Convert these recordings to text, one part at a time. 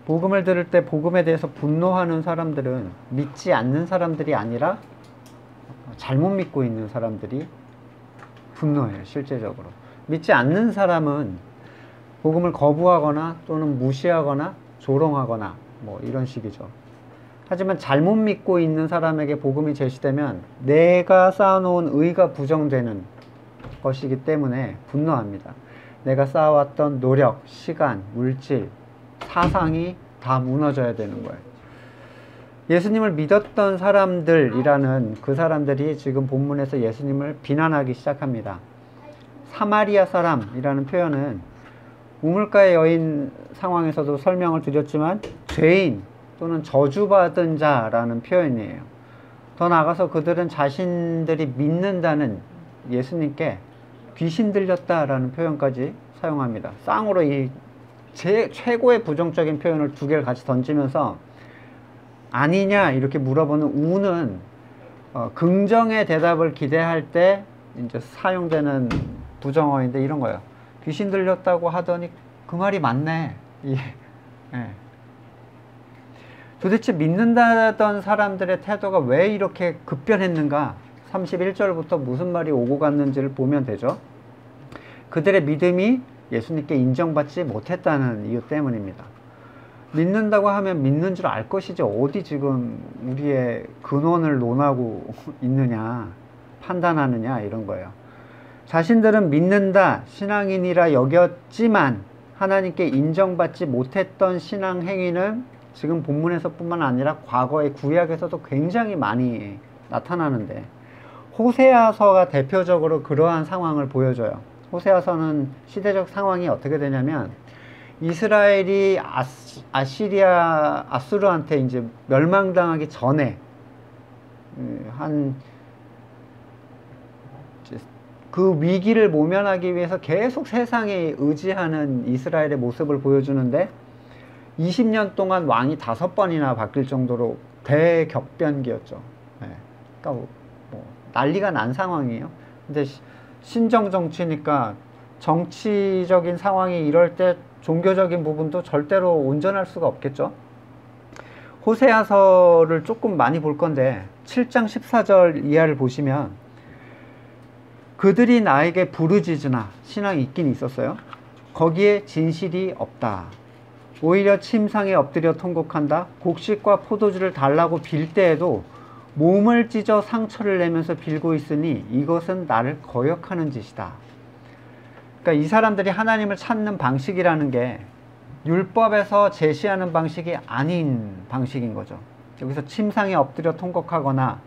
복음을 들을 때 복음에 대해서 분노하는 사람들은 믿지 않는 사람들이 아니라 잘못 믿고 있는 사람들이 분노해요. 실제적으로 믿지 않는 사람은 복음을 거부하거나 또는 무시하거나 조롱하거나 뭐 이런 식이죠. 하지만 잘못 믿고 있는 사람에게 복음이 제시되면 내가 쌓아놓은 의가 부정되는 것이기 때문에 분노합니다. 내가 쌓아왔던 노력, 시간, 물질, 사상이 다 무너져야 되는 거예요. 예수님을 믿었던 사람들이라는 그 사람들이 지금 본문에서 예수님을 비난하기 시작합니다. 사마리아 사람이라는 표현은 우물가의 여인 상황에서도 설명을 드렸지만 죄인 또는 저주받은 자라는 표현이에요. 더 나아가서 그들은 자신들이 믿는다는 예수님께 귀신 들렸다라는 표현까지 사용합니다. 쌍으로 이 최고의 부정적인 표현을 두 개를 같이 던지면서 아니냐 이렇게 물어보는 우는 긍정의 대답을 기대할 때 이제 사용되는 부정어인데 이런 거예요. 귀신 들렸다고 하더니 그 말이 맞네. 예. 도대체 믿는다던 사람들의 태도가 왜 이렇게 급변했는가? 31절부터 무슨 말이 오고 갔는지를 보면 되죠. 그들의 믿음이 예수님께 인정받지 못했다는 이유 때문입니다. 믿는다고 하면 믿는 줄 알 것이지 어디 지금 우리의 근원을 논하고 있느냐, 판단하느냐 이런 거예요. 자신들은 믿는다, 신앙인이라 여겼지만 하나님께 인정받지 못했던 신앙 행위는 지금 본문에서 뿐만 아니라 과거의 구약에서도 굉장히 많이 나타나는데 호세아서가 대표적으로 그러한 상황을 보여줘요. 호세아서는 시대적 상황이 어떻게 되냐면 이스라엘이 아수르한테 이제 멸망당하기 전에 그 위기를 모면하기 위해서 계속 세상에 의지하는 이스라엘의 모습을 보여주는데 20년 동안 왕이 5번이나 바뀔 정도로 대격변기였죠. 그러니까 뭐 난리가 난 상황이에요. 근데 신정 정치니까 정치적인 상황이 이럴 때 종교적인 부분도 절대로 온전할 수가 없겠죠. 호세아서를 조금 많이 볼 건데 7장 14절 이하를 보시면 그들이 나에게 부르짖으나 신앙이 있긴 있었어요. 거기에 진실이 없다. 오히려 침상에 엎드려 통곡한다. 곡식과 포도주를 달라고 빌 때에도 몸을 찢어 상처를 내면서 빌고 있으니 이것은 나를 거역하는 짓이다. 그러니까 이 사람들이 하나님을 찾는 방식이라는 게 율법에서 제시하는 방식이 아닌 방식인 거죠. 여기서 침상에 엎드려 통곡하거나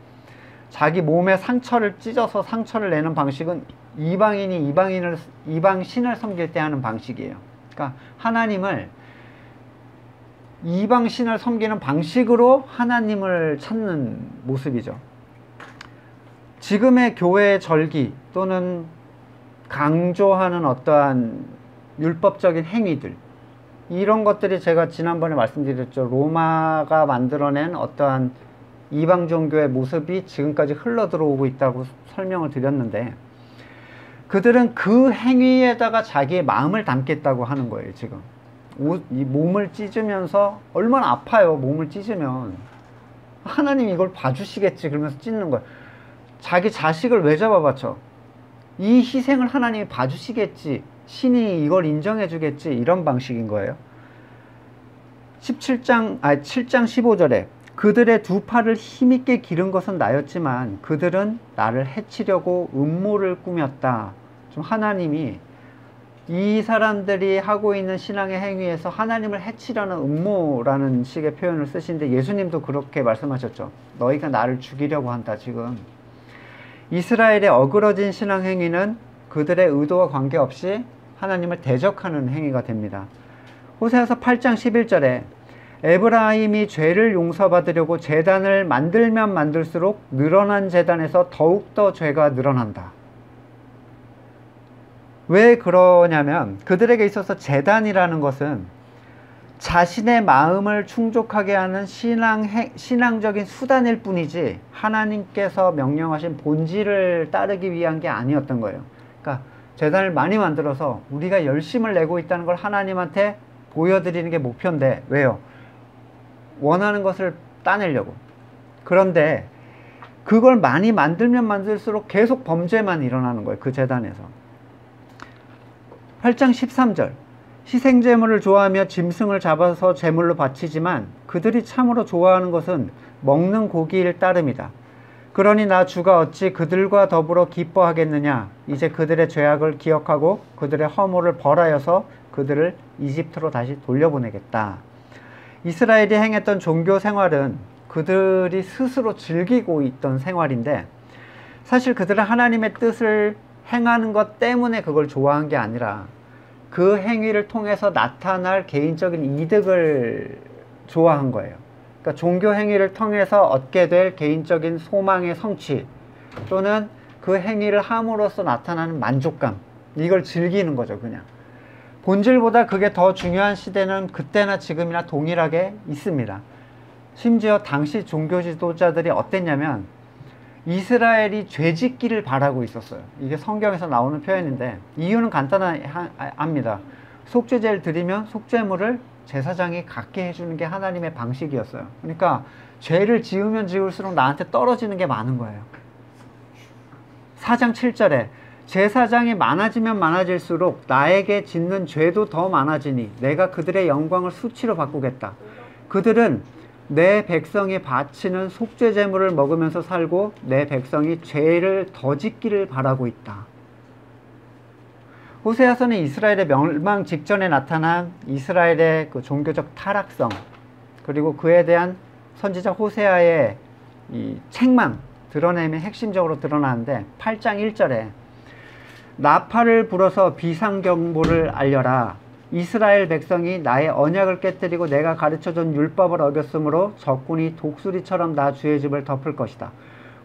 자기 몸에 상처를 찢어서 상처를 내는 방식은 이방인이 이방신을 섬길 때 하는 방식이에요. 그러니까 하나님을 이방신을 섬기는 방식으로 하나님을 찾는 모습이죠. 지금의 교회의 절기 또는 강조하는 어떠한 율법적인 행위들, 이런 것들이 제가 지난번에 말씀드렸죠. 로마가 만들어낸 어떠한 이방 종교의 모습이 지금까지 흘러 들어오고 있다고 설명을 드렸는데 그들은 그 행위에다가 자기의 마음을 담겠다고 하는 거예요. 지금 이 몸을 찢으면서 얼마나 아파요. 몸을 찢으면 하나님 이걸 봐주시겠지 그러면서 찢는 거예요. 자기 자식을 왜 잡아바쳐? 이 희생을 하나님이 봐주시겠지, 신이 이걸 인정해 주겠지, 이런 방식인 거예요. 7장 15절에 그들의 두 팔을 힘있게 기른 것은 나였지만 그들은 나를 해치려고 음모를 꾸몄다. 좀 하나님이 이 사람들이 하고 있는 신앙의 행위에서 하나님을 해치려는 음모라는 식의 표현을 쓰시는데 예수님도 그렇게 말씀하셨죠. 너희가 나를 죽이려고 한다. 지금 이스라엘의 어그러진 신앙 행위는 그들의 의도와 관계없이 하나님을 대적하는 행위가 됩니다. 호세아서 8장 11절에 에브라임이 죄를 용서받으려고 제단을 만들면 만들수록 늘어난 제단에서 더욱더 죄가 늘어난다. 왜 그러냐면 그들에게 있어서 제단이라는 것은 자신의 마음을 충족하게 하는 신앙적인 수단일 뿐이지 하나님께서 명령하신 본질을 따르기 위한 게 아니었던 거예요. 그러니까 제단을 많이 만들어서 우리가 열심을 내고 있다는 걸 하나님한테 보여드리는 게 목표인데 왜요? 원하는 것을 따내려고. 그런데 그걸 많이 만들면 만들수록 계속 범죄만 일어나는 거예요. 그 제단에서. 8장 13절 희생제물을 좋아하며 짐승을 잡아서 제물로 바치지만 그들이 참으로 좋아하는 것은 먹는 고기일 따름이다. 그러니 나 주가 어찌 그들과 더불어 기뻐하겠느냐. 이제 그들의 죄악을 기억하고 그들의 허물을 벌하여서 그들을 이집트로 다시 돌려보내겠다. 이스라엘이 행했던 종교 생활은 그들이 스스로 즐기고 있던 생활인데 사실 그들은 하나님의 뜻을 행하는 것 때문에 그걸 좋아한 게 아니라 그 행위를 통해서 나타날 개인적인 이득을 좋아한 거예요. 그러니까 종교 행위를 통해서 얻게 될 개인적인 소망의 성취 또는 그 행위를 함으로써 나타나는 만족감, 이걸 즐기는 거죠. 그냥 본질보다 그게 더 중요한 시대는 그때나 지금이나 동일하게 있습니다. 심지어 당시 종교 지도자들이 어땠냐면 이스라엘이 죄짓기를 바라고 있었어요. 이게 성경에서 나오는 표현인데 이유는 간단합니다. 속죄제를 드리면 속죄물을 제사장이 갖게 해주는 게 하나님의 방식이었어요. 그러니까 죄를 지으면 지을수록 나한테 떨어지는 게 많은 거예요. 4장 7절에 제사장이 많아지면 많아질수록 나에게 짓는 죄도 더 많아지니 내가 그들의 영광을 수치로 바꾸겠다. 그들은 내 백성이 바치는 속죄제물을 먹으면서 살고 내 백성이 죄를 더 짓기를 바라고 있다. 호세아서는 이스라엘의 멸망 직전에 나타난 이스라엘의 그 종교적 타락성 그리고 그에 대한 선지자 호세아의 이 책망 드러내면 핵심적으로 드러나는데 8장 1절에 나팔을 불어서 비상경보를 알려라. 이스라엘 백성이 나의 언약을 깨뜨리고 내가 가르쳐준 율법을 어겼으므로 적군이 독수리처럼 나 주의 집을 덮을 것이다.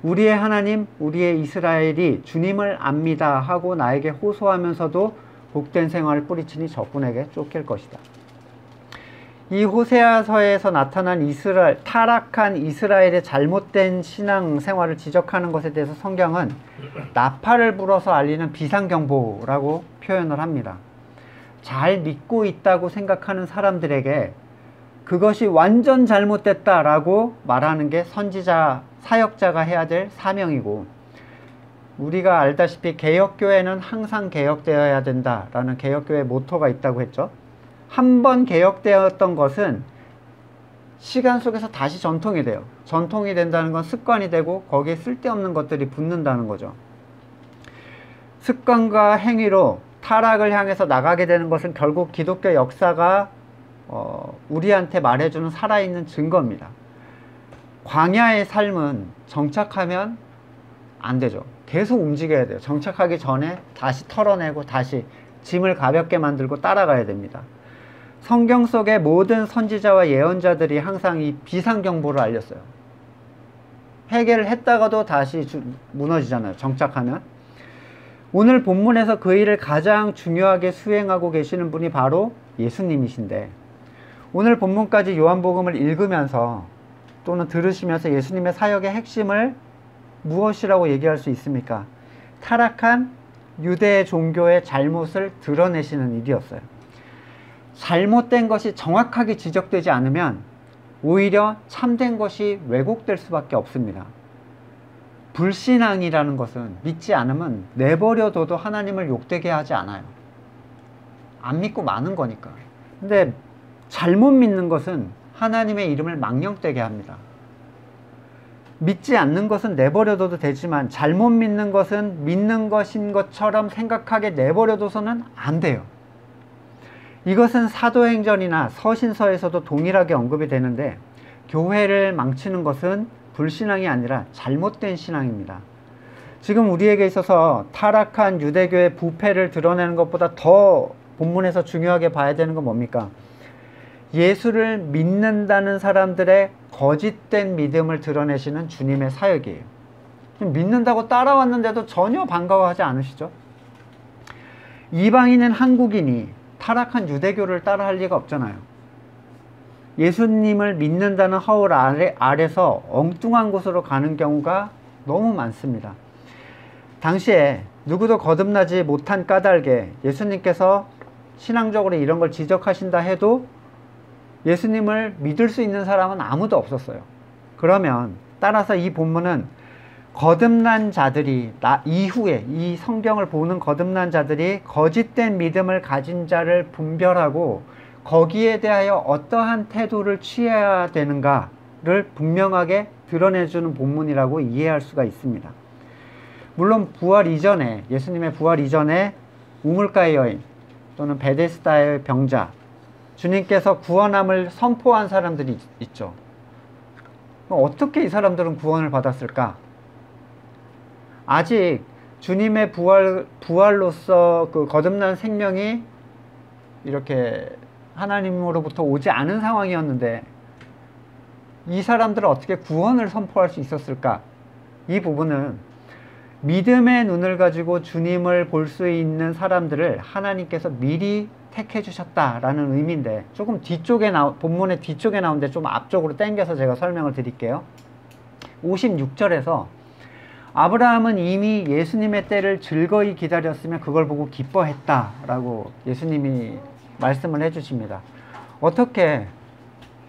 우리의 하나님 우리의 이스라엘이 주님을 압니다 하고 나에게 호소하면서도 복된 생활을 뿌리치니 적군에게 쫓길 것이다. 이 호세아서에서 나타난 타락한 이스라엘의 잘못된 신앙생활을 지적하는 것에 대해서 성경은 나팔을 불어서 알리는 비상경보라고 표현을 합니다. 잘 믿고 있다고 생각하는 사람들에게 그것이 완전 잘못됐다라고 말하는 게 선지자, 사역자가 해야 될 사명이고 우리가 알다시피 개혁교회는 항상 개혁되어야 된다라는 개혁교회 모토가 있다고 했죠. 한 번 개혁되었던 것은 시간 속에서 다시 전통이 돼요. 전통이 된다는 건 습관이 되고 거기에 쓸데없는 것들이 붙는다는 거죠. 습관과 행위로 타락을 향해서 나가게 되는 것은 결국 기독교 역사가 우리한테 말해주는 살아있는 증거입니다. 광야의 삶은 정착하면 안 되죠. 계속 움직여야 돼요. 정착하기 전에 다시 털어내고 다시 짐을 가볍게 만들고 따라가야 됩니다. 성경 속의 모든 선지자와 예언자들이 항상 이 비상경보를 알렸어요. 해결을 했다가도 다시 무너지잖아요. 정착하면. 오늘 본문에서 그 일을 가장 중요하게 수행하고 계시는 분이 바로 예수님이신데 오늘 본문까지 요한복음을 읽으면서 또는 들으시면서 예수님의 사역의 핵심을 무엇이라고 얘기할 수 있습니까? 타락한 유대 종교의 잘못을 드러내시는 일이었어요. 잘못된 것이 정확하게 지적되지 않으면 오히려 참된 것이 왜곡될 수밖에 없습니다. 불신앙이라는 것은 믿지 않으면 내버려둬도 하나님을 욕되게 하지 않아요. 안 믿고 마는 거니까. 근데 잘못 믿는 것은 하나님의 이름을 망령되게 합니다. 믿지 않는 것은 내버려둬도 되지만 잘못 믿는 것은 믿는 것인 것처럼 생각하게 내버려둬서는 안 돼요. 이것은 사도행전이나 서신서에서도 동일하게 언급이 되는데 교회를 망치는 것은 불신앙이 아니라 잘못된 신앙입니다. 지금 우리에게 있어서 타락한 유대교의 부패를 드러내는 것보다 더 본문에서 중요하게 봐야 되는 건 뭡니까? 예수를 믿는다는 사람들의 거짓된 믿음을 드러내시는 주님의 사역이에요. 믿는다고 따라왔는데도 전혀 반가워하지 않으시죠? 이방인은 한국인이 타락한 유대교를 따라할 리가 없잖아요. 예수님을 믿는다는 허울 아래서 엉뚱한 곳으로 가는 경우가 너무 많습니다. 당시에 누구도 거듭나지 못한 까닭에 예수님께서 신앙적으로 이런 걸 지적하신다 해도 예수님을 믿을 수 있는 사람은 아무도 없었어요. 그러면 따라서 이 본문은 거듭난 자들이 이후에 이 성경을 보는 거듭난 자들이 거짓된 믿음을 가진 자를 분별하고 거기에 대하여 어떠한 태도를 취해야 되는가를 분명하게 드러내주는 본문이라고 이해할 수가 있습니다. 물론 부활 이전에, 예수님의 부활 이전에 우물가의 여인 또는 베데스다의 병자, 주님께서 구원함을 선포한 사람들이 있죠. 어떻게 이 사람들은 구원을 받았을까? 아직 주님의 부활로서 그 거듭난 생명이 이렇게 하나님으로부터 오지 않은 상황이었는데 이 사람들은 어떻게 구원을 선포할 수 있었을까? 이 부분은 믿음의 눈을 가지고 주님을 볼 수 있는 사람들을 하나님께서 미리 택해 주셨다라는 의미인데, 조금 뒤쪽에 본문의 뒤쪽에 나오는데 좀 앞쪽으로 당겨서 제가 설명을 드릴게요. 56절에서 아브라함은 이미 예수님의 때를 즐거이 기다렸으며 그걸 보고 기뻐했다라고 예수님이 말씀을 해주십니다. 어떻게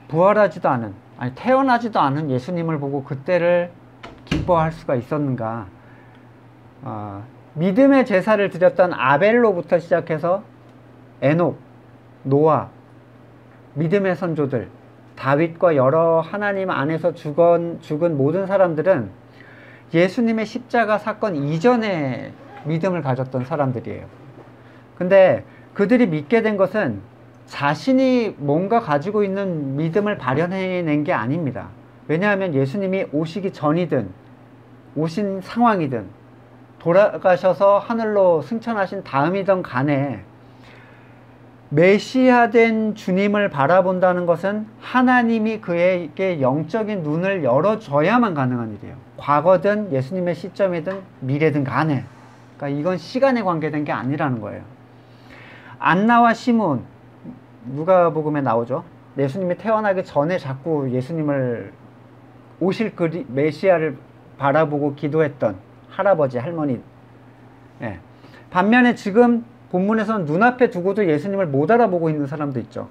부활하지도 않은, 아니 태어나지도 않은 예수님을 보고 그때를 기뻐할 수가 있었는가? 믿음의 제사를 드렸던 아벨로부터 시작해서 에녹, 노아, 믿음의 선조들, 다윗과 여러 하나님 안에서 죽은 모든 사람들은 예수님의 십자가 사건 이전에 믿음을 가졌던 사람들이에요. 근데 그들이 믿게 된 것은 자신이 뭔가 가지고 있는 믿음을 발현해낸 게 아닙니다. 왜냐하면 예수님이 오시기 전이든 오신 상황이든 돌아가셔서 하늘로 승천하신 다음이든 간에 메시아된 주님을 바라본다는 것은 하나님이 그에게 영적인 눈을 열어줘야만 가능한 일이에요. 과거든 예수님의 시점이든 미래든 간에. 그러니까 이건 시간에 관계된 게 아니라는 거예요. 안나와 시몬, 누가복음에 나오죠. 예수님이 태어나기 전에 자꾸 예수님을 오실 메시아를 바라보고 기도했던 할아버지, 할머니. 예. 반면에 지금 본문에서는 눈앞에 두고도 예수님을 못 알아보고 있는 사람도 있죠.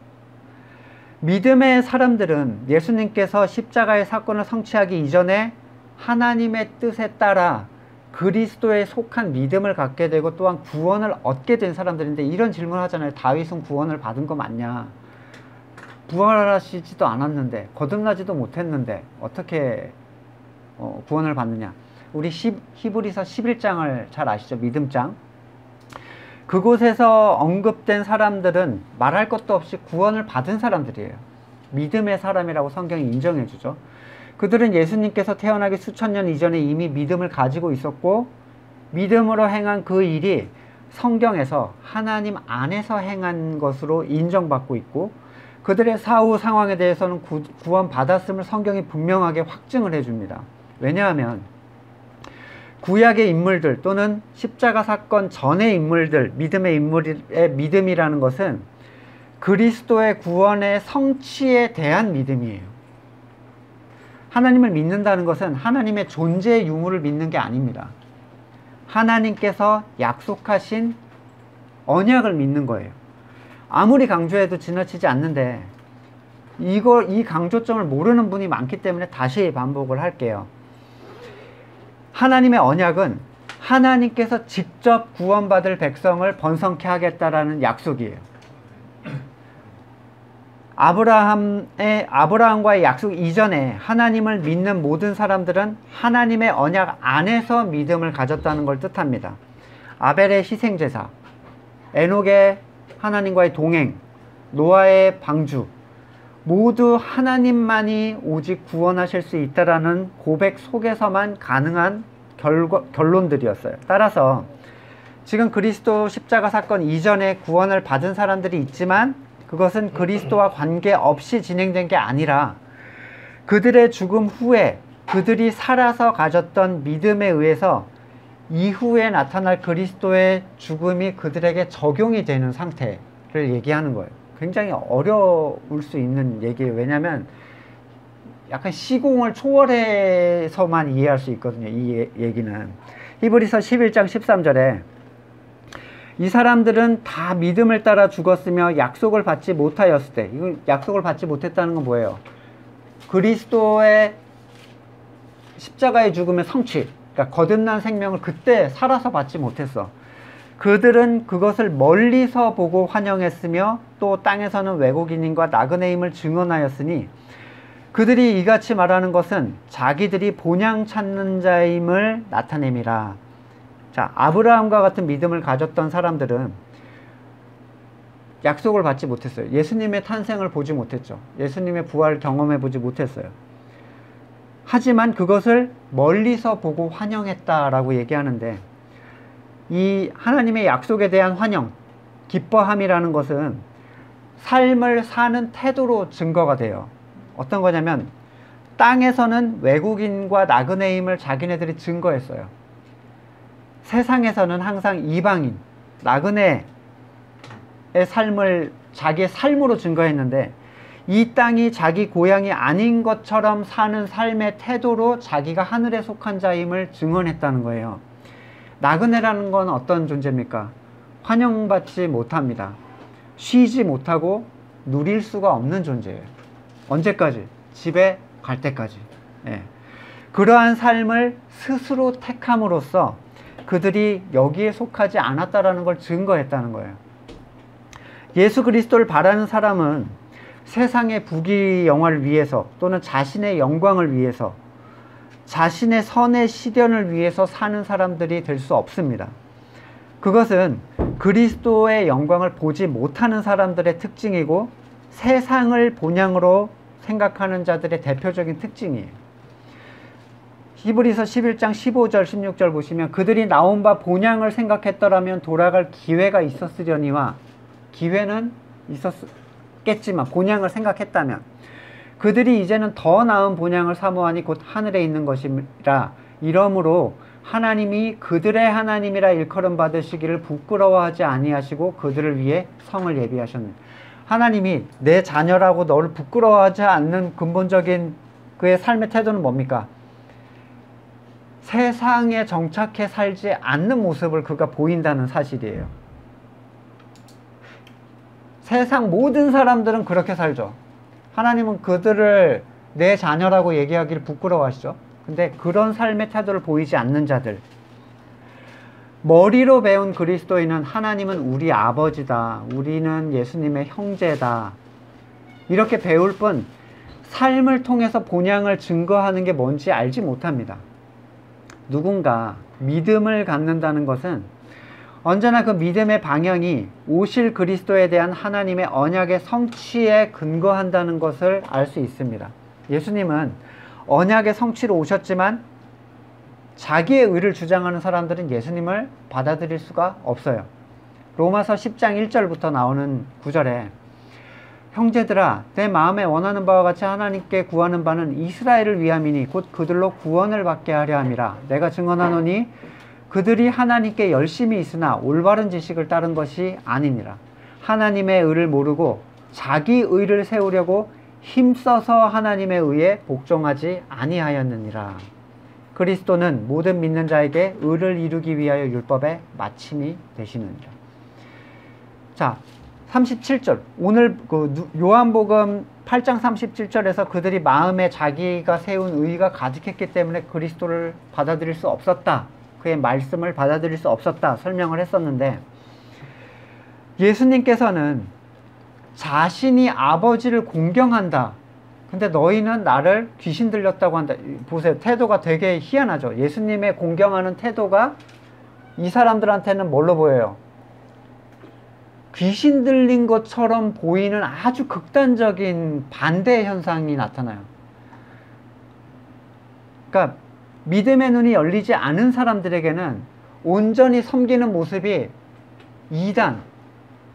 믿음의 사람들은 예수님께서 십자가의 사건을 성취하기 이전에 하나님의 뜻에 따라 그리스도에 속한 믿음을 갖게 되고 또한 구원을 얻게 된 사람들인데, 이런 질문을 하잖아요. 다윗은 구원을 받은 거 맞냐? 부활하시지도 않았는데, 거듭나지도 못했는데 어떻게 구원을 받느냐? 우리 히브리서 11장을 잘 아시죠? 믿음장. 그곳에서 언급된 사람들은 말할 것도 없이 구원을 받은 사람들이에요. 믿음의 사람이라고 성경이 인정해 주죠. 그들은 예수님께서 태어나기 수천 년 이전에 이미 믿음을 가지고 있었고, 믿음으로 행한 그 일이 성경에서 하나님 안에서 행한 것으로 인정받고 있고, 그들의 사후 상황에 대해서는 구원받았음을 성경이 분명하게 확증을 해줍니다. 왜냐하면 구약의 인물들 또는 십자가 사건 전의 인물들, 믿음의 인물의 믿음이라는 것은 그리스도의 구원의 성취에 대한 믿음이에요. 하나님을 믿는다는 것은 하나님의 존재의 유무를 믿는 게 아닙니다. 하나님께서 약속하신 언약을 믿는 거예요. 아무리 강조해도 지나치지 않는데 이 강조점을 모르는 분이 많기 때문에 다시 반복을 할게요. 하나님의 언약은 하나님께서 직접 구원받을 백성을 번성케 하겠다라는 약속이에요. 아브라함과의 약속 이전에 하나님을 믿는 모든 사람들은 하나님의 언약 안에서 믿음을 가졌다는 걸 뜻합니다. 아벨의 희생제사, 에녹의 하나님과의 동행, 노아의 방주, 모두 하나님만이 오직 구원하실 수 있다라는 고백 속에서만 가능한 결론들이었어요. 따라서 지금 그리스도 십자가 사건 이전에 구원을 받은 사람들이 있지만 그것은 그리스도와 관계없이 진행된 게 아니라 그들의 죽음 후에 그들이 살아서 가졌던 믿음에 의해서 이후에 나타날 그리스도의 죽음이 그들에게 적용이 되는 상태를 얘기하는 거예요. 굉장히 어려울 수 있는 얘기예요. 왜냐하면 약간 시공을 초월해서만 이해할 수 있거든요. 이 얘기는. 히브리서 11장 13절에 이 사람들은 다 믿음을 따라 죽었으며 약속을 받지 못하였을 때, 이거 약속을 받지 못했다는 건 뭐예요? 그리스도의 십자가의 죽음의 성취, 그러니까 거듭난 생명을 그때 살아서 받지 못했어. 그들은 그것을 멀리서 보고 환영했으며 또 땅에서는 외국인인과 나그네임을 증언하였으니 그들이 이같이 말하는 것은 자기들이 본향 찾는 자임을 나타냄이라. 자, 아브라함과 같은 믿음을 가졌던 사람들은 약속을 받지 못했어요. 예수님의 탄생을 보지 못했죠. 예수님의 부활을 경험해 보지 못했어요. 하지만 그것을 멀리서 보고 환영했다라고 얘기하는데, 이 하나님의 약속에 대한 환영, 기뻐함이라는 것은 삶을 사는 태도로 증거가 돼요. 어떤 거냐면 땅에서는 외국인과 나그네임을 자기네들이 증거했어요. 세상에서는 항상 이방인, 나그네의 삶을 자기의 삶으로 증거했는데, 이 땅이 자기 고향이 아닌 것처럼 사는 삶의 태도로 자기가 하늘에 속한 자임을 증언했다는 거예요. 나그네라는 건 어떤 존재입니까? 환영받지 못합니다. 쉬지 못하고 누릴 수가 없는 존재예요. 언제까지? 집에 갈 때까지. 예. 그러한 삶을 스스로 택함으로써 그들이 여기에 속하지 않았다라는 걸 증거했다는 거예요. 예수 그리스도를 바라는 사람은 세상의 부귀영화를 위해서 또는 자신의 영광을 위해서, 자신의 선의 시련을 위해서 사는 사람들이 될 수 없습니다. 그것은 그리스도의 영광을 보지 못하는 사람들의 특징이고 세상을 본향으로 생각하는 자들의 대표적인 특징이에요. 히브리서 11장 15절 16절 보시면 그들이 나온 바 본향을 생각했더라면 돌아갈 기회가 있었으려니와, 기회는 있었겠지만 본향을 생각했다면 그들이 이제는 더 나은 본향을 사모하니 곧 하늘에 있는 것이라. 이러므로 하나님이 그들의 하나님이라 일컬음 받으시기를 부끄러워하지 아니하시고 그들을 위해 성을 예비하셨느니라. 하나님이 내 자녀라고 너를 부끄러워하지 않는 근본적인 그의 삶의 태도는 뭡니까? 세상에 정착해 살지 않는 모습을 그가 보인다는 사실이에요. 세상 모든 사람들은 그렇게 살죠. 하나님은 그들을 내 자녀라고 얘기하기를 부끄러워하시죠. 근데 그런 삶의 태도를 보이지 않는 자들, 머리로 배운 그리스도인은 하나님은 우리 아버지다, 우리는 예수님의 형제다, 이렇게 배울 뿐 삶을 통해서 본향을 증거하는 게 뭔지 알지 못합니다. 누군가 믿음을 갖는다는 것은 언제나 그 믿음의 방향이 오실 그리스도에 대한 하나님의 언약의 성취에 근거한다는 것을 알 수 있습니다. 예수님은 언약의 성취로 오셨지만 자기의 의를 주장하는 사람들은 예수님을 받아들일 수가 없어요. 로마서 10장 1절부터 나오는 구절에 형제들아, 내 마음에 원하는 바와 같이 하나님께 구하는 바는 이스라엘을 위함이니 곧 그들로 구원을 받게 하려 함이라. 내가 증언하노니 그들이 하나님께 열심히 있으나 올바른 지식을 따른 것이 아니니라. 하나님의 의를 모르고 자기 의를 세우려고 힘써서 하나님의 의에 복종하지 아니하였느니라. 그리스도는 모든 믿는 자에게 의를 이루기 위하여 율법의 마침이 되시느니라. 자, 37절. 오늘 그 요한복음 8장 37절에서 그들이 마음에 자기가 세운 의가 가득했기 때문에 그리스도를 받아들일 수 없었다, 그의 말씀을 받아들일 수 없었다 설명을 했었는데, 예수님께서는 자신이 아버지를 공경한다, 근데 너희는 나를 귀신 들렸다고 한다. 보세요, 태도가 되게 희한하죠. 예수님의 공경하는 태도가 이 사람들한테는 뭘로 보여요? 귀신 들린 것처럼 보이는 아주 극단적인 반대 현상이 나타나요. 그러니까 믿음의 눈이 열리지 않은 사람들에게는 온전히 섬기는 모습이 이단,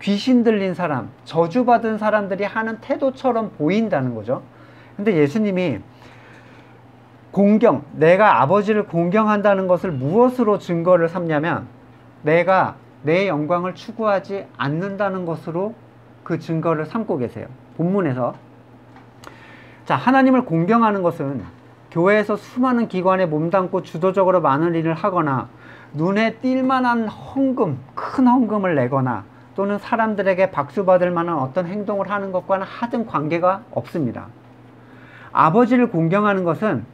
귀신 들린 사람, 저주받은 사람들이 하는 태도처럼 보인다는 거죠. 근데 예수님이 공경, 내가 아버지를 공경한다는 것을 무엇으로 증거를 삼냐면 내가 내 영광을 추구하지 않는다는 것으로 그 증거를 삼고 계세요. 본문에서. 자, 하나님을 공경하는 것은 교회에서 수많은 기관에 몸담고 주도적으로 많은 일을 하거나 눈에 띌 만한 헌금, 큰 헌금을 내거나 또는 사람들에게 박수 받을 만한 어떤 행동을 하는 것과는 하등 관계가 없습니다. 아버지를 공경하는 것은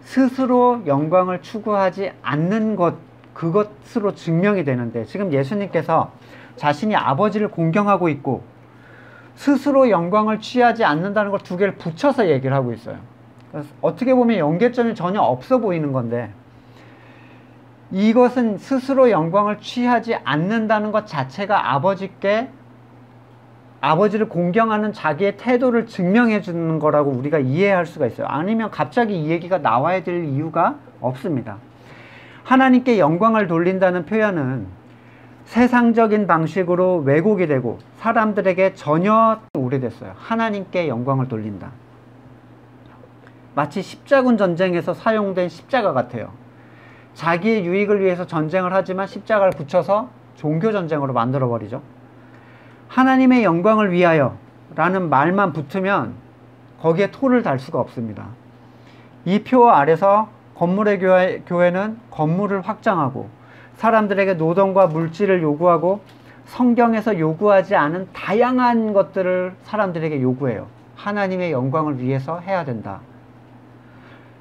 스스로 영광을 추구하지 않는 것, 그것으로 증명이 되는데, 지금 예수님께서 자신이 아버지를 공경하고 있고 스스로 영광을 취하지 않는다는 걸 두 개를 붙여서 얘기를 하고 있어요. 그래서 어떻게 보면 연계점이 전혀 없어 보이는 건데, 이것은 스스로 영광을 취하지 않는다는 것 자체가 아버지를 공경하는 자기의 태도를 증명해 주는 거라고 우리가 이해할 수가 있어요. 아니면 갑자기 이 얘기가 나와야 될 이유가 없습니다. 하나님께 영광을 돌린다는 표현은 세상적인 방식으로 왜곡이 되고 사람들에게 전혀 오래됐어요. 하나님께 영광을 돌린다. 마치 십자군 전쟁에서 사용된 십자가 같아요. 자기의 유익을 위해서 전쟁을 하지만 십자가를 붙여서 종교 전쟁으로 만들어 버리죠. 하나님의 영광을 위하여 라는 말만 붙으면 거기에 토를 달 수가 없습니다. 이 표 아래서 건물의 교회는 건물을 확장하고 사람들에게 노동과 물질을 요구하고 성경에서 요구하지 않은 다양한 것들을 사람들에게 요구해요. 하나님의 영광을 위해서 해야 된다.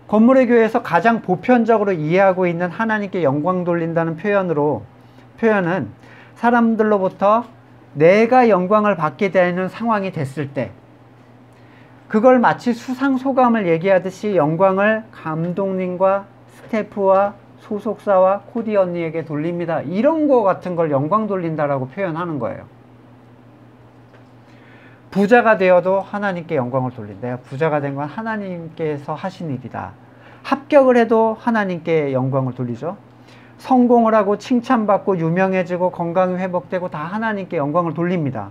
건물의 교회에서 가장 보편적으로 이해하고 있는 하나님께 영광 돌린다는 표현은 사람들로부터 내가 영광을 받게 되는 상황이 됐을 때 그걸 마치 수상소감을 얘기하듯이 영광을 감독님과 스태프와 소속사와 코디 언니에게 돌립니다. 이런 거 같은 걸 영광 돌린다라고 표현하는 거예요. 부자가 되어도 하나님께 영광을 돌린다. 내가 부자가 된 건 하나님께서 하신 일이다. 합격을 해도 하나님께 영광을 돌리죠. 성공을 하고 칭찬받고 유명해지고 건강이 회복되고 다 하나님께 영광을 돌립니다.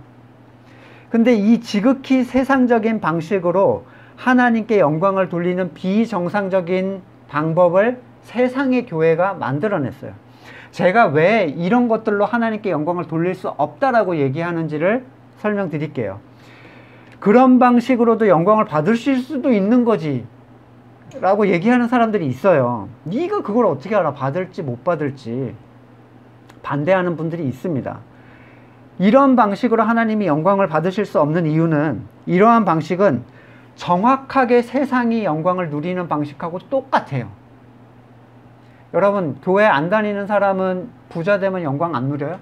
근데 이 지극히 세상적인 방식으로 하나님께 영광을 돌리는 비정상적인 방법을 세상의 교회가 만들어냈어요. 제가 왜 이런 것들로 하나님께 영광을 돌릴 수 없다라고 얘기하는지를 설명드릴게요. 그런 방식으로도 영광을 받으실 수도 있는 거지 라고 얘기하는 사람들이 있어요. 네가 그걸 어떻게 알아? 받을지 못 받을지. 반대하는 분들이 있습니다. 이런 방식으로 하나님이 영광을 받으실 수 없는 이유는 이러한 방식은 정확하게 세상이 영광을 누리는 방식하고 똑같아요. 여러분, 교회 안 다니는 사람은 부자 되면 영광 안 누려요?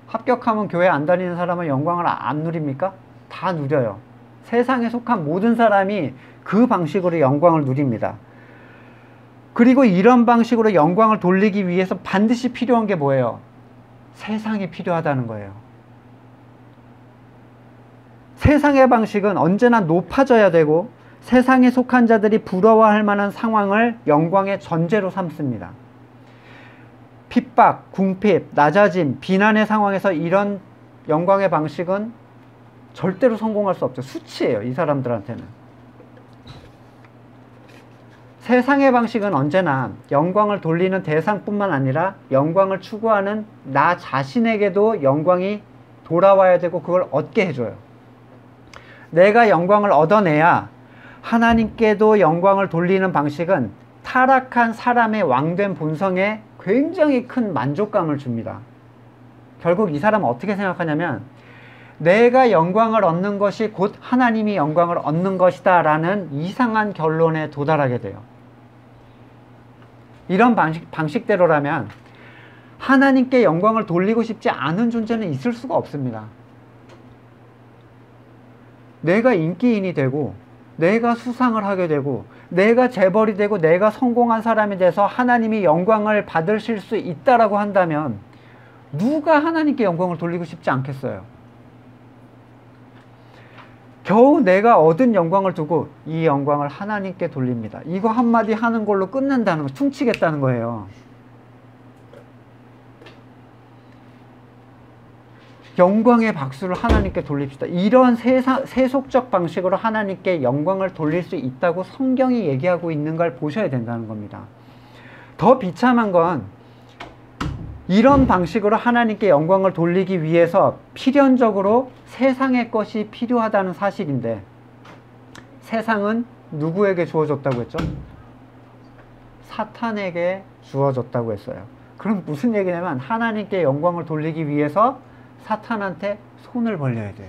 합격하면 교회 안 다니는 사람은 영광을 안 누립니까? 다 누려요. 세상에 속한 모든 사람이 그 방식으로 영광을 누립니다. 그리고 이런 방식으로 영광을 돌리기 위해서 반드시 필요한 게 뭐예요? 세상이 필요하다는 거예요. 세상의 방식은 언제나 높아져야 되고 세상에 속한 자들이 부러워할 만한 상황을 영광의 전제로 삼습니다. 핍박, 궁핍, 낮아짐, 비난의 상황에서 이런 영광의 방식은 절대로 성공할 수 없죠. 수치예요, 이 사람들한테는. 세상의 방식은 언제나 영광을 돌리는 대상뿐만 아니라 영광을 추구하는 나 자신에게도 영광이 돌아와야 되고 그걸 얻게 해줘요. 내가 영광을 얻어내야 하나님께도 영광을 돌리는 방식은 타락한 사람의 왕된 본성에 굉장히 큰 만족감을 줍니다. 결국 이 사람은 어떻게 생각하냐면 내가 영광을 얻는 것이 곧 하나님이 영광을 얻는 것이다 라는 이상한 결론에 도달하게 돼요. 이런 방식대로라면 하나님께 영광을 돌리고 싶지 않은 존재는 있을 수가 없습니다. 내가 인기인이 되고 내가 수상을 하게 되고 내가 재벌이 되고 내가 성공한 사람이 돼서 하나님이 영광을 받으실 수 있다라고 한다면 누가 하나님께 영광을 돌리고 싶지 않겠어요? 겨우 내가 얻은 영광을 두고 이 영광을 하나님께 돌립니다. 이거 한마디 하는 걸로 끝낸다는 거, 퉁치겠다는 거예요. 영광의 박수를 하나님께 돌립시다. 이런 세속적 방식으로 하나님께 영광을 돌릴 수 있다고 성경이 얘기하고 있는 걸 보셔야 된다는 겁니다. 더 비참한 건 이런 방식으로 하나님께 영광을 돌리기 위해서 필연적으로 세상의 것이 필요하다는 사실인데 세상은 누구에게 주어졌다고 했죠? 사탄에게 주어졌다고 했어요. 그럼 무슨 얘기냐면 하나님께 영광을 돌리기 위해서 사탄한테 손을 벌려야 돼요.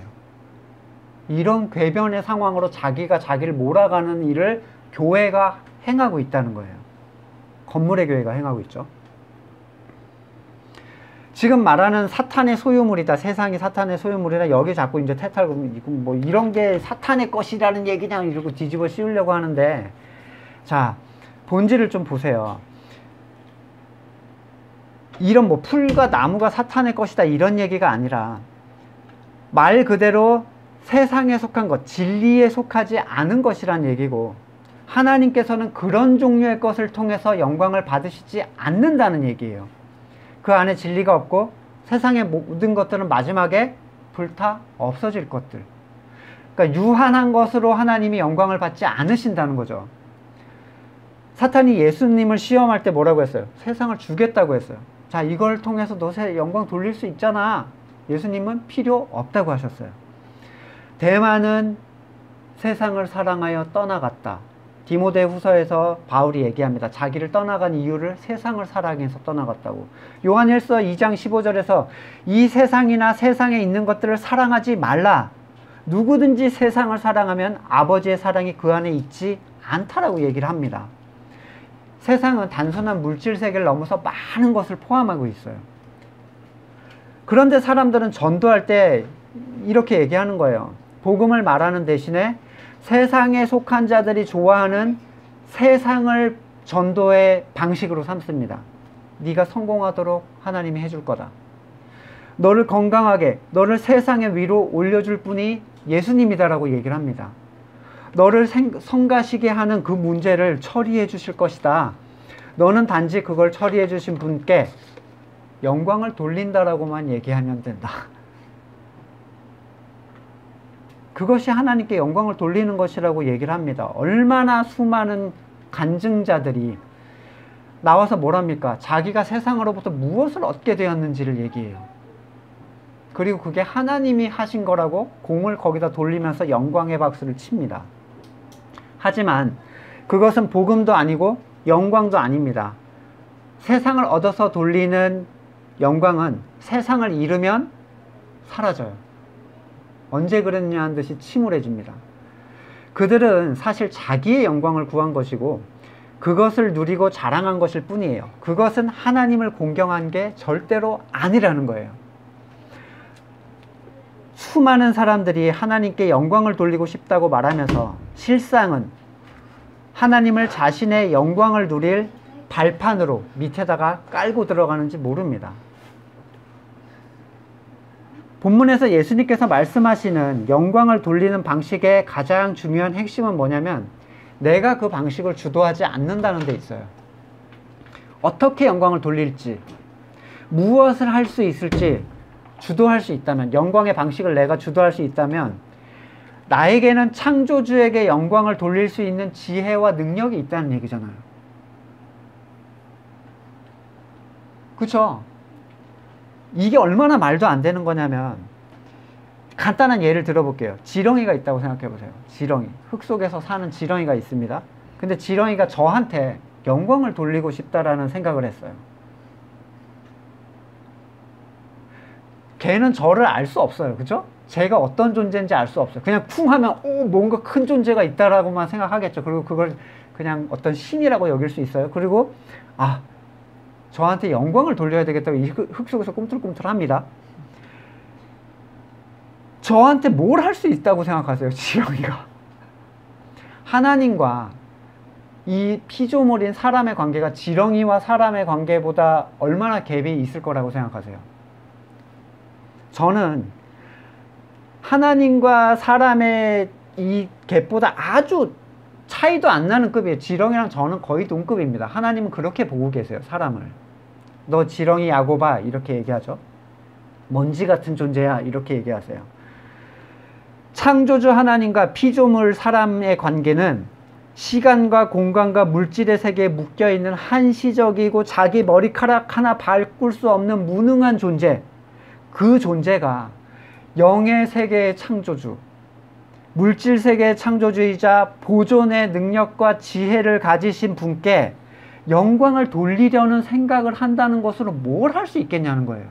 이런 궤변의 상황으로 자기가 자기를 몰아가는 일을 교회가 행하고 있다는 거예요. 건물의 교회가 행하고 있죠. 지금 말하는 사탄의 소유물이다, 세상이 사탄의 소유물이다, 여기 자꾸 이제 태탈금 뭐 이런 게 사탄의 것이라는 얘기냐 이러고 뒤집어 씌우려고 하는데, 자, 본질을 좀 보세요. 이런 뭐 풀과 나무가 사탄의 것이다 이런 얘기가 아니라 말 그대로 세상에 속한 것, 진리에 속하지 않은 것이란 얘기고, 하나님께서는 그런 종류의 것을 통해서 영광을 받으시지 않는다는 얘기예요. 그 안에 진리가 없고 세상의 모든 것들은 마지막에 불타 없어질 것들. 그러니까 유한한 것으로 하나님이 영광을 받지 않으신다는 거죠. 사탄이 예수님을 시험할 때 뭐라고 했어요? 세상을 주겠다고 했어요. 자, 이걸 통해서 너 영광 돌릴 수 있잖아. 예수님은 필요 없다고 하셨어요. 대만은 세상을 사랑하여 떠나갔다. 디모데후서에서 바울이 얘기합니다. 자기를 떠나간 이유를 세상을 사랑해서 떠나갔다고. 요한일서 2장 15절에서 이 세상이나 세상에 있는 것들을 사랑하지 말라. 누구든지 세상을 사랑하면 아버지의 사랑이 그 안에 있지 않다라고 얘기를 합니다. 세상은 단순한 물질 세계를 넘어서 많은 것을 포함하고 있어요. 그런데 사람들은 전도할 때 이렇게 얘기하는 거예요. 복음을 말하는 대신에 세상에 속한 자들이 좋아하는 세상을 전도의 방식으로 삼습니다. 네가 성공하도록 하나님이 해줄 거다. 너를 건강하게, 너를 세상의 위로 올려줄 분이 예수님이다라고 얘기를 합니다. 너를 성가시게 하는 그 문제를 처리해 주실 것이다. 너는 단지 그걸 처리해 주신 분께 영광을 돌린다라고만 얘기하면 된다. 그것이 하나님께 영광을 돌리는 것이라고 얘기를 합니다. 얼마나 수많은 간증자들이 나와서 뭐랍니까? 자기가 세상으로부터 무엇을 얻게 되었는지를 얘기해요. 그리고 그게 하나님이 하신 거라고 공을 거기다 돌리면서 영광의 박수를 칩니다. 하지만 그것은 복음도 아니고 영광도 아닙니다. 세상을 얻어서 돌리는 영광은 세상을 잃으면 사라져요. 언제 그랬냐는 듯이 침울해집니다. 그들은 사실 자기의 영광을 구한 것이고 그것을 누리고 자랑한 것일 뿐이에요. 그것은 하나님을 공경한 게 절대로 아니라는 거예요. 수많은 사람들이 하나님께 영광을 돌리고 싶다고 말하면서 실상은 하나님을 자신의 영광을 누릴 발판으로 밑에다가 깔고 들어가는지 모릅니다. 본문에서 예수님께서 말씀하시는 영광을 돌리는 방식의 가장 중요한 핵심은 뭐냐면 내가 그 방식을 주도하지 않는다는 데 있어요. 어떻게 영광을 돌릴지, 무엇을 할 수 있을지 주도할 수 있다면, 영광의 방식을 내가 주도할 수 있다면 나에게는 창조주에게 영광을 돌릴 수 있는 지혜와 능력이 있다는 얘기잖아요. 그쵸? 이게 얼마나 말도 안 되는 거냐면 간단한 예를 들어볼게요. 지렁이가 있다고 생각해 보세요. 지렁이. 흙 속에서 사는 지렁이가 있습니다. 근데 지렁이가 저한테 영광을 돌리고 싶다라는 생각을 했어요. 걔는 저를 알 수 없어요. 그죠? 제가 어떤 존재인지 알 수 없어요. 그냥 쿵 하면 뭔가 큰 존재가 있다라고만 생각하겠죠. 그리고 그걸 그냥 어떤 신이라고 여길 수 있어요. 그리고 저한테 영광을 돌려야 되겠다고 이 흙 속에서 꿈틀꿈틀합니다. 저한테 뭘 할 수 있다고 생각하세요, 지렁이가? 하나님과 이 피조물인 사람의 관계가 지렁이와 사람의 관계보다 얼마나 갭이 있을 거라고 생각하세요? 저는 하나님과 사람의 이 갭보다 아주 차이도 안 나는 급이에요. 지렁이랑 저는 거의 동급입니다. 하나님은 그렇게 보고 계세요, 사람을. 너 지렁이 야고바 이렇게 얘기하죠. 먼지 같은 존재야 이렇게 얘기하세요. 창조주 하나님과 피조물 사람의 관계는 시간과 공간과 물질의 세계에 묶여있는 한시적이고 자기 머리카락 하나 바꿀 수 없는 무능한 존재, 그 존재가 영의 세계의 창조주, 물질 세계의 창조주이자 보존의 능력과 지혜를 가지신 분께 영광을 돌리려는 생각을 한다는 것으로 뭘 할 수 있겠냐는 거예요.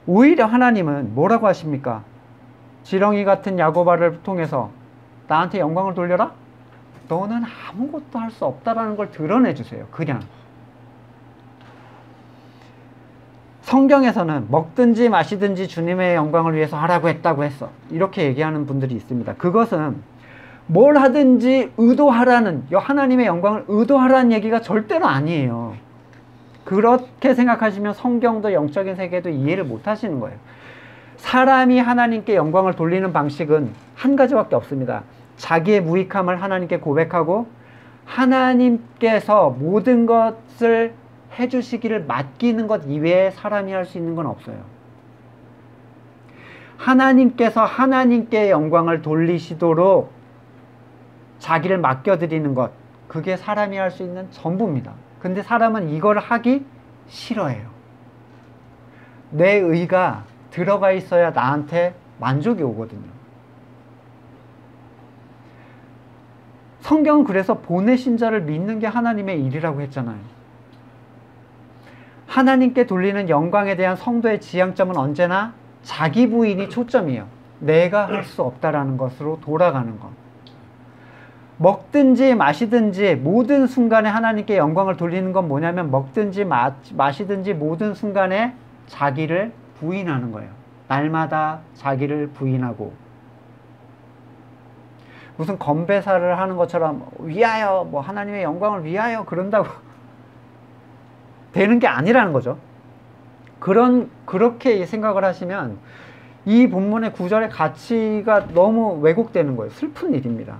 오히려 하나님은 뭐라고 하십니까? 지렁이 같은 야고바를 통해서 나한테 영광을 돌려라? 너는 아무것도 할 수 없다라는 걸 드러내 주세요. 그냥. 성경에서는 먹든지 마시든지 주님의 영광을 위해서 하라고 했다고 했어. 이렇게 얘기하는 분들이 있습니다. 그것은 뭘 하든지 의도하라는, 하나님의 영광을 의도하라는 얘기가 절대로 아니에요. 그렇게 생각하시면 성경도 영적인 세계도 이해를 못 하시는 거예요. 사람이 하나님께 영광을 돌리는 방식은 한 가지밖에 없습니다. 자기의 무익함을 하나님께 고백하고 하나님께서 모든 것을 해주시기를 맡기는 것 이외에 사람이 할 수 있는 건 없어요. 하나님께서 하나님께 영광을 돌리시도록 자기를 맡겨드리는 것, 그게 사람이 할 수 있는 전부입니다. 근데 사람은 이걸 하기 싫어해요. 내 의가 들어가 있어야 나한테 만족이 오거든요. 성경은 그래서 보내신 자를 믿는 게 하나님의 일이라고 했잖아요. 하나님께 돌리는 영광에 대한 성도의 지향점은 언제나 자기 부인이 초점이에요. 내가 할 수 없다라는 것으로 돌아가는 것. 먹든지 마시든지 모든 순간에 하나님께 영광을 돌리는 건 뭐냐면 먹든지 마시든지 모든 순간에 자기를 부인하는 거예요. 날마다 자기를 부인하고 무슨 건배사를 하는 것처럼 위하여 뭐 하나님의 영광을 위하여 그런다고 되는 게 아니라는 거죠. 그렇게 생각을 하시면 이 본문의 구절의 가치가 너무 왜곡되는 거예요. 슬픈 일입니다.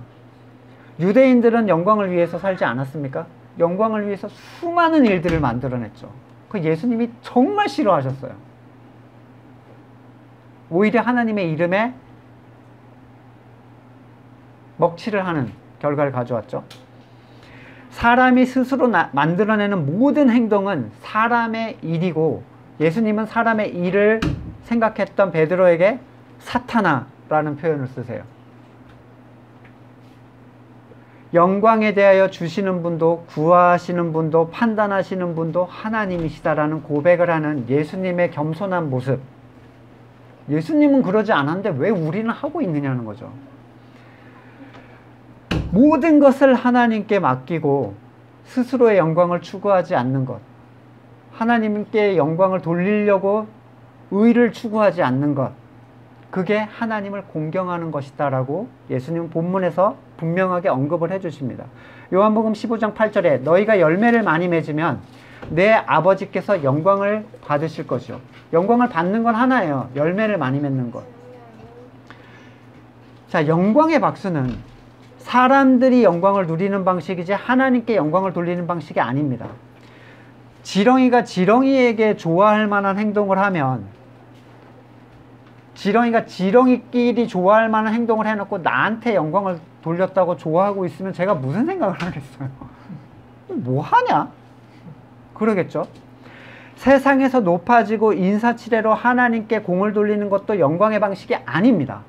유대인들은 영광을 위해서 살지 않았습니까? 영광을 위해서 수많은 일들을 만들어냈죠. 그 예수님이 정말 싫어하셨어요. 오히려 하나님의 이름에 먹칠을 하는 결과를 가져왔죠. 사람이 스스로 만들어내는 모든 행동은 사람의 일이고 예수님은 사람의 일을 생각했던 베드로에게 사탄아라는 표현을 쓰세요. 영광에 대하여 주시는 분도 구하시는 분도 판단하시는 분도 하나님이시다라는 고백을 하는 예수님의 겸손한 모습. 예수님은 그러지 않았는데 왜 우리는 하고 있느냐는 거죠. 모든 것을 하나님께 맡기고 스스로의 영광을 추구하지 않는 것, 하나님께 영광을 돌리려고 의를 추구하지 않는 것, 그게 하나님을 공경하는 것이다라고 예수님은 본문에서 분명하게 언급을 해주십니다. 요한복음 15장 8절에 너희가 열매를 많이 맺으면 내 아버지께서 영광을 받으실 것이요. 영광을 받는 건 하나예요. 열매를 많이 맺는 것. 자, 영광의 박수는 사람들이 영광을 누리는 방식이지 하나님께 영광을 돌리는 방식이 아닙니다. 지렁이가 지렁이에게 좋아할 만한 행동을 하면 지렁이가 지렁이끼리 좋아할 만한 행동을 해놓고 나한테 영광을 돌렸다고 좋아하고 있으면 제가 무슨 생각을 하겠어요? 뭐 하냐? 그러겠죠? 세상에서 높아지고 인사치레로 하나님께 공을 돌리는 것도 영광의 방식이 아닙니다.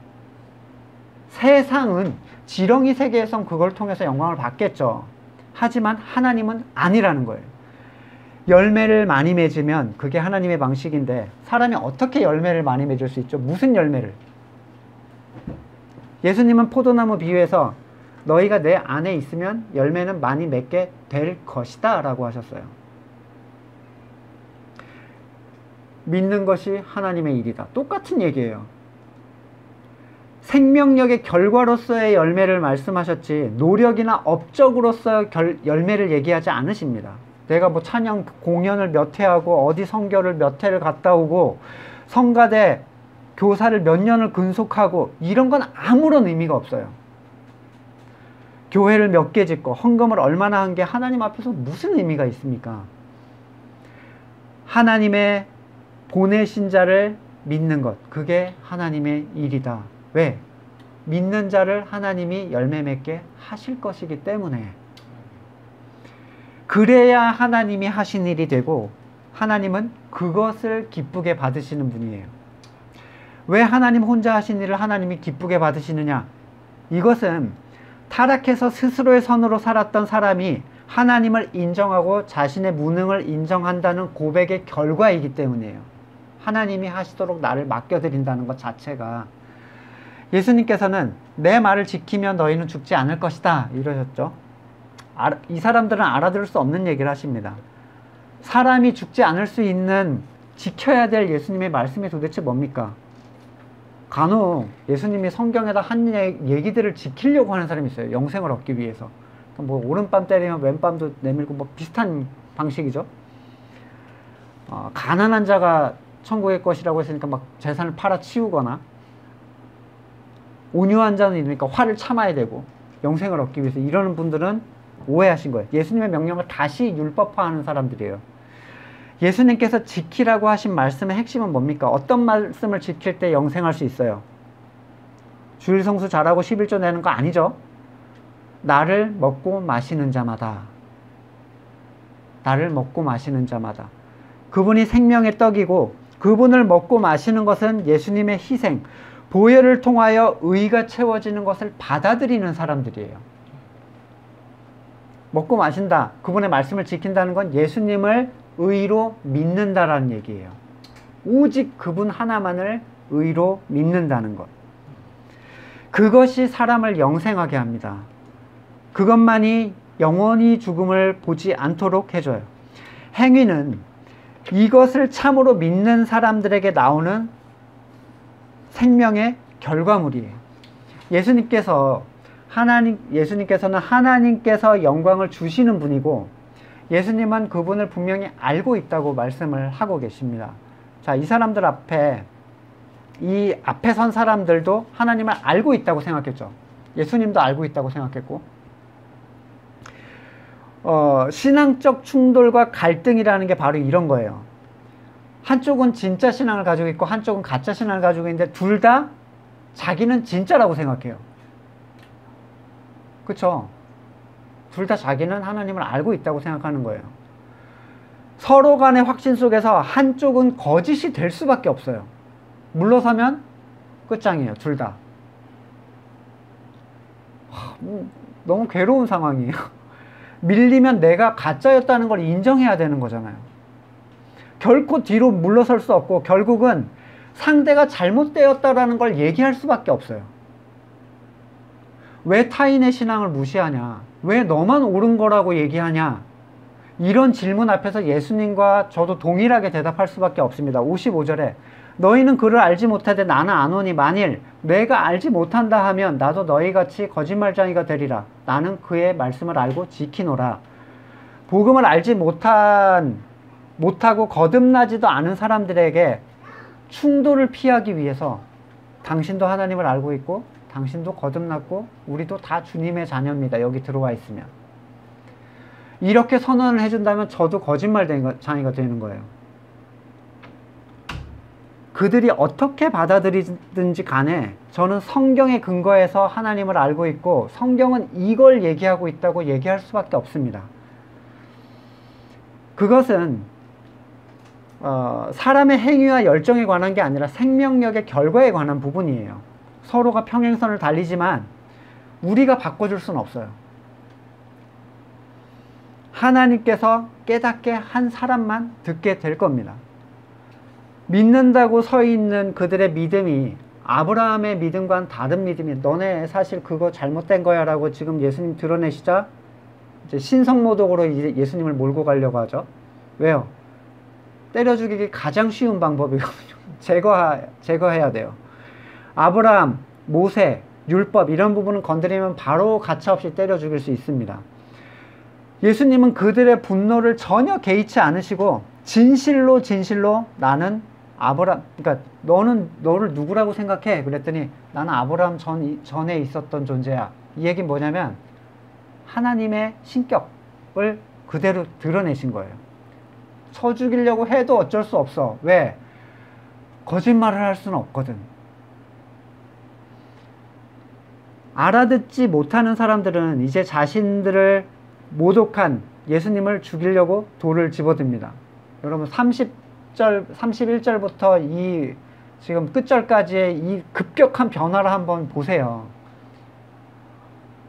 세상은 지렁이 세계에선 그걸 통해서 영광을 받겠죠. 하지만 하나님은 아니라는 거예요. 열매를 많이 맺으면 그게 하나님의 방식인데 사람이 어떻게 열매를 많이 맺을 수 있죠? 무슨 열매를? 예수님은 포도나무 비유에서 너희가 내 안에 있으면 열매는 많이 맺게 될 것이다 라고 하셨어요. 믿는 것이 하나님의 일이다. 똑같은 얘기예요. 생명력의 결과로서의 열매를 말씀하셨지 노력이나 업적으로서의 열매를 얘기하지 않으십니다. 내가 뭐 찬양 공연을 몇 회 하고 어디 선교를 몇 회를 갔다 오고 성가대 교사를 몇 년을 근속하고 이런 건 아무런 의미가 없어요. 교회를 몇 개 짓고 헌금을 얼마나 한 게 하나님 앞에서 무슨 의미가 있습니까? 하나님의 보내신 자를 믿는 것, 그게 하나님의 일이다. 왜? 믿는 자를 하나님이 열매 맺게 하실 것이기 때문에. 그래야 하나님이 하신 일이 되고 하나님은 그것을 기쁘게 받으시는 분이에요. 왜 하나님 혼자 하신 일을 하나님이 기쁘게 받으시느냐? 이것은 타락해서 스스로의 선으로 살았던 사람이 하나님을 인정하고 자신의 무능을 인정한다는 고백의 결과이기 때문이에요. 하나님이 하시도록 나를 맡겨드린다는 것 자체가. 예수님께서는 내 말을 지키면 너희는 죽지 않을 것이다 이러셨죠. 이 사람들은 알아들을 수 없는 얘기를 하십니다. 사람이 죽지 않을 수 있는 지켜야 될 예수님의 말씀이 도대체 뭡니까? 간혹 예수님이 성경에다 한 얘기들을 지키려고 하는 사람이 있어요. 영생을 얻기 위해서. 뭐 오른밤 때리면 왼밤도 내밀고 뭐 비슷한 방식이죠. 가난한 자가 천국의 것이라고 했으니까 막 재산을 팔아치우거나, 온유한 자는 이러니까 화를 참아야 되고 영생을 얻기 위해서 이러는 분들은 오해하신 거예요. 예수님의 명령을 다시 율법화하는 사람들이에요. 예수님께서 지키라고 하신 말씀의 핵심은 뭡니까? 어떤 말씀을 지킬 때 영생할 수 있어요? 주일 성수 잘하고 11조 내는 거 아니죠? 나를 먹고 마시는 자마다, 나를 먹고 마시는 자마다, 그분이 생명의 떡이고 그분을 먹고 마시는 것은 예수님의 희생, 보혈을 통하여 의가 채워지는 것을 받아들이는 사람들이에요. 먹고 마신다, 그분의 말씀을 지킨다는 건 예수님을 의로 믿는다라는 얘기예요. 오직 그분 하나만을 의로 믿는다는 것. 그것이 사람을 영생하게 합니다. 그것만이 영원히 죽음을 보지 않도록 해줘요. 행위는 이것을 참으로 믿는 사람들에게 나오는 생명의 결과물이에요. 예수님께서는 하나님께서 영광을 주시는 분이고, 예수님은 그분을 분명히 알고 있다고 말씀을 하고 계십니다. 자, 이 사람들 앞에, 이 앞에 선 사람들도 하나님을 알고 있다고 생각했죠. 예수님도 알고 있다고 생각했고, 신앙적 충돌과 갈등이라는 게 바로 이런 거예요. 한쪽은 진짜 신앙을 가지고 있고 한쪽은 가짜 신앙을 가지고 있는데 둘 다 자기는 진짜라고 생각해요. 그쵸? 둘 다 자기는 하나님을 알고 있다고 생각하는 거예요. 서로 간의 확신 속에서 한쪽은 거짓이 될 수밖에 없어요. 물러서면 끝장이에요. 둘 다. 너무 괴로운 상황이에요. 밀리면 내가 가짜였다는 걸 인정해야 되는 거잖아요. 결코 뒤로 물러설 수 없고 결국은 상대가 잘못되었다라는 걸 얘기할 수밖에 없어요. 왜 타인의 신앙을 무시하냐? 왜 너만 옳은 거라고 얘기하냐? 이런 질문 앞에서 예수님과 저도 동일하게 대답할 수밖에 없습니다. 55절에 너희는 그를 알지 못하되 나는 아노니 만일 내가 알지 못한다 하면 나도 너희같이 거짓말쟁이가 되리라. 나는 그의 말씀을 알고 지키노라. 복음을 알지 못하고 거듭나지도 않은 사람들에게 충돌을 피하기 위해서 당신도 하나님을 알고 있고 당신도 거듭났고 우리도 다 주님의 자녀입니다. 여기 들어와 있으면. 이렇게 선언을 해준다면 저도 거짓말쟁이가 되는 거예요. 그들이 어떻게 받아들이든지 간에 저는 성경에 근거해서 하나님을 알고 있고 성경은 이걸 얘기하고 있다고 얘기할 수밖에 없습니다. 그것은 사람의 행위와 열정에 관한 게 아니라 생명력의 결과에 관한 부분이에요. 서로가 평행선을 달리지만 우리가 바꿔줄 수는 없어요. 하나님께서 깨닫게 한 사람만 듣게 될 겁니다. 믿는다고 서 있는 그들의 믿음이 아브라함의 믿음과는 다른 믿음이, 너네 사실 그거 잘못된 거야 라고 지금 예수님 드러내시자 이제 신성모독으로 이제 예수님을 몰고 가려고 하죠. 왜요? 때려 죽이기 가장 쉬운 방법이거든요. 제거해야 돼요. 아브라함, 모세, 율법 이런 부분은 건드리면 바로 가차없이 때려 죽일 수 있습니다. 예수님은 그들의 분노를 전혀 개의치 않으시고 진실로 나는 아브라함, 그러니까 너를 누구라고 생각해? 그랬더니 나는 아브라함 전에 있었던 존재야. 이 얘기는 뭐냐면 하나님의 신격을 그대로 드러내신 거예요. 쳐 죽이려고 해도 어쩔 수 없어. 왜? 거짓말을 할 수는 없거든. 알아듣지 못하는 사람들은 이제 자신들을 모독한 예수님을 죽이려고 돌을 집어듭니다. 여러분 31절부터 이 지금 끝절까지의 이 급격한 변화를 한번 보세요.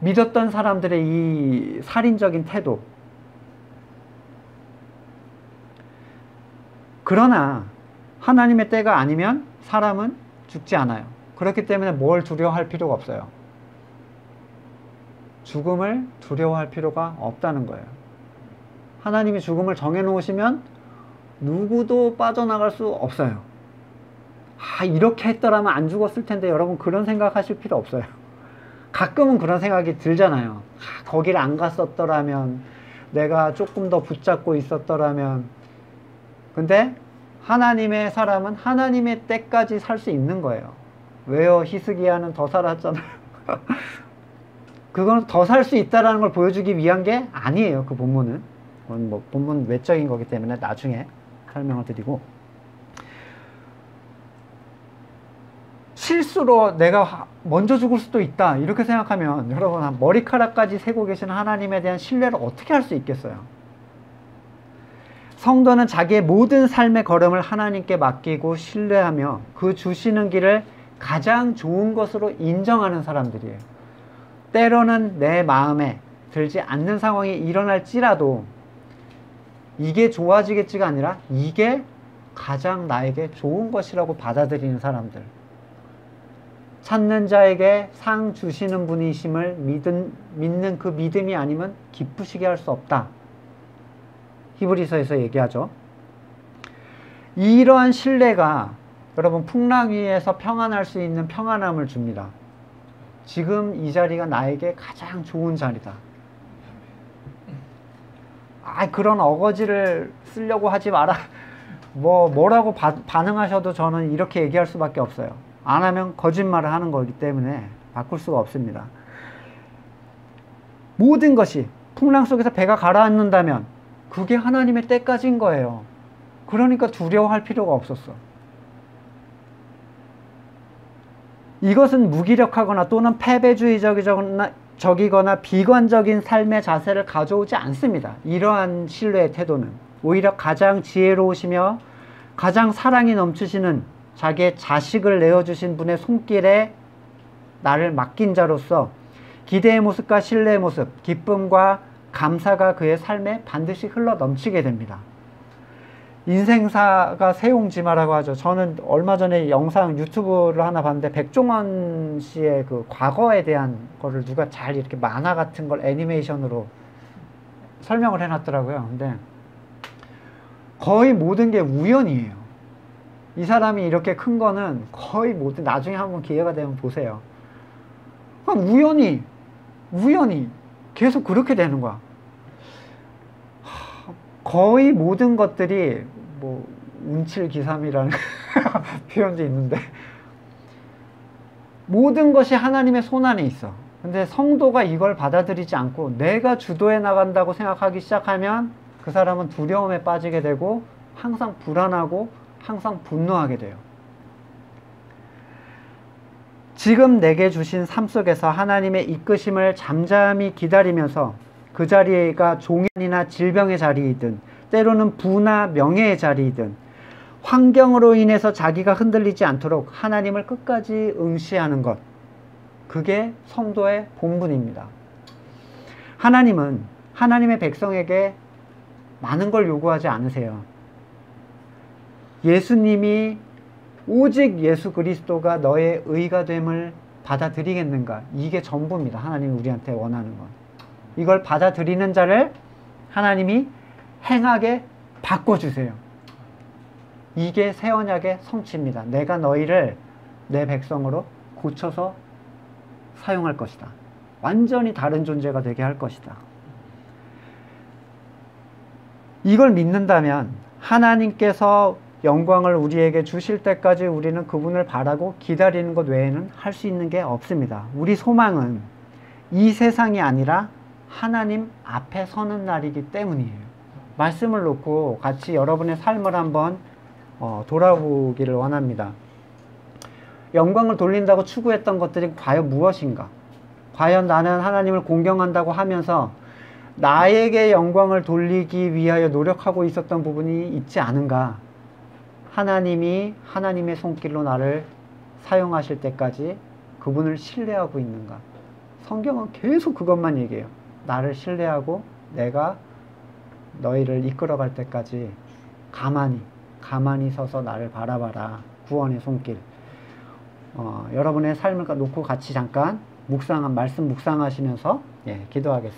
믿었던 사람들의 이 살인적인 태도. 그러나 하나님의 때가 아니면 사람은 죽지 않아요. 그렇기 때문에 뭘 두려워할 필요가 없어요. 죽음을 두려워할 필요가 없다는 거예요. 하나님이 죽음을 정해놓으시면 누구도 빠져나갈 수 없어요. 아, 이렇게 했더라면 안 죽었을 텐데, 여러분 그런 생각하실 필요 없어요. 가끔은 그런 생각이 들잖아요. 아, 거기를 안 갔었더라면, 내가 조금 더 붙잡고 있었더라면. 근데 하나님의 사람은 하나님의 때까지 살 수 있는 거예요. 왜요? 히스기야는 더 살았잖아요. 그건 더 살 수 있다는 걸 보여주기 위한 게 아니에요. 그 본문은. 그건 뭐 본문 외적인 거기 때문에 나중에 설명을 드리고, 실수로 내가 먼저 죽을 수도 있다 이렇게 생각하면 여러분 머리카락까지 세고 계시는 하나님에 대한 신뢰를 어떻게 할 수 있겠어요? 성도는 자기의 모든 삶의 걸음을 하나님께 맡기고 신뢰하며 그 주시는 길을 가장 좋은 것으로 인정하는 사람들이에요. 때로는 내 마음에 들지 않는 상황이 일어날지라도 이게 좋아지겠지가 아니라 이게 가장 나에게 좋은 것이라고 받아들이는 사람들. 찾는 자에게 상 주시는 분이심을 믿는 그 믿음이 아니면 기쁘시게 할 수 없다. 히브리서에서 얘기하죠. 이러한 신뢰가 여러분 풍랑 위에서 평안할 수 있는 평안함을 줍니다. 지금 이 자리가 나에게 가장 좋은 자리다. 아, 그런 어거지를 쓰려고 하지 마라. 뭐라고 반응하셔도 저는 이렇게 얘기할 수밖에 없어요. 안 하면 거짓말을 하는 거기 때문에 바꿀 수가 없습니다. 모든 것이 풍랑 속에서 배가 가라앉는다면 그게 하나님의 때까지인 거예요. 그러니까 두려워할 필요가 없었어. 이것은 무기력하거나 또는 패배주의적이거나 비관적인 삶의 자세를 가져오지 않습니다. 이러한 신뢰의 태도는 오히려 가장 지혜로우시며 가장 사랑이 넘치시는 자기의 자식을 내어주신 분의 손길에 나를 맡긴 자로서 기대의 모습과 신뢰의 모습, 기쁨과 감사가 그의 삶에 반드시 흘러 넘치게 됩니다. 인생사가 세옹지마라고 하죠. 저는 얼마 전에 영상 유튜브를 하나 봤는데 백종원 씨의 그 과거에 대한 거를 누가 잘 이렇게 만화 같은 걸 애니메이션으로 설명을 해놨더라고요. 근데 거의 모든 게 우연이에요. 이 사람이 이렇게 큰 거는 거의 모든, 나중에 한번 기회가 되면 보세요. 우연히 계속 그렇게 되는 거야. 거의 모든 것들이 뭐 운칠기삼이라는 표현도 있는데 모든 것이 하나님의 손안에 있어. 근데 성도가 이걸 받아들이지 않고 내가 주도해 나간다고 생각하기 시작하면 그 사람은 두려움에 빠지게 되고 항상 불안하고 항상 분노하게 돼요. 지금 내게 주신 삶 속에서 하나님의 이끄심을 잠잠히 기다리면서 그 자리가 종연이나 질병의 자리이든 때로는 부나 명예의 자리이든 환경으로 인해서 자기가 흔들리지 않도록 하나님을 끝까지 응시하는 것, 그게 성도의 본분입니다. 하나님은 하나님의 백성에게 많은 걸 요구하지 않으세요. 예수님이 오직 예수 그리스도가 너의 의가 됨을 받아들이겠는가? 이게 전부입니다. 하나님이 우리한테 원하는 건. 이걸 받아들이는 자를 하나님이 행하게 바꿔주세요. 이게 새 언약의 성취입니다. 내가 너희를 내 백성으로 고쳐서 사용할 것이다. 완전히 다른 존재가 되게 할 것이다. 이걸 믿는다면 하나님께서 영광을 우리에게 주실 때까지 우리는 그분을 바라고 기다리는 것 외에는 할 수 있는 게 없습니다. 우리 소망은 이 세상이 아니라 하나님 앞에 서는 날이기 때문이에요. 말씀을 놓고 같이 여러분의 삶을 한번 돌아보기를 원합니다. 영광을 돌린다고 추구했던 것들이 과연 무엇인가? 과연 나는 하나님을 공경한다고 하면서 나에게 영광을 돌리기 위하여 노력하고 있었던 부분이 있지 않은가? 하나님이 하나님의 손길로 나를 사용하실 때까지 그분을 신뢰하고 있는가 성경은 계속 그것만 얘기해요. 나를 신뢰하고 내가 너희를 이끌어갈 때까지 가만히 서서 나를 바라봐라. 구원의 손길. 여러분의 삶을 놓고 같이 잠깐 말씀 묵상하시면서 기도하겠습니다.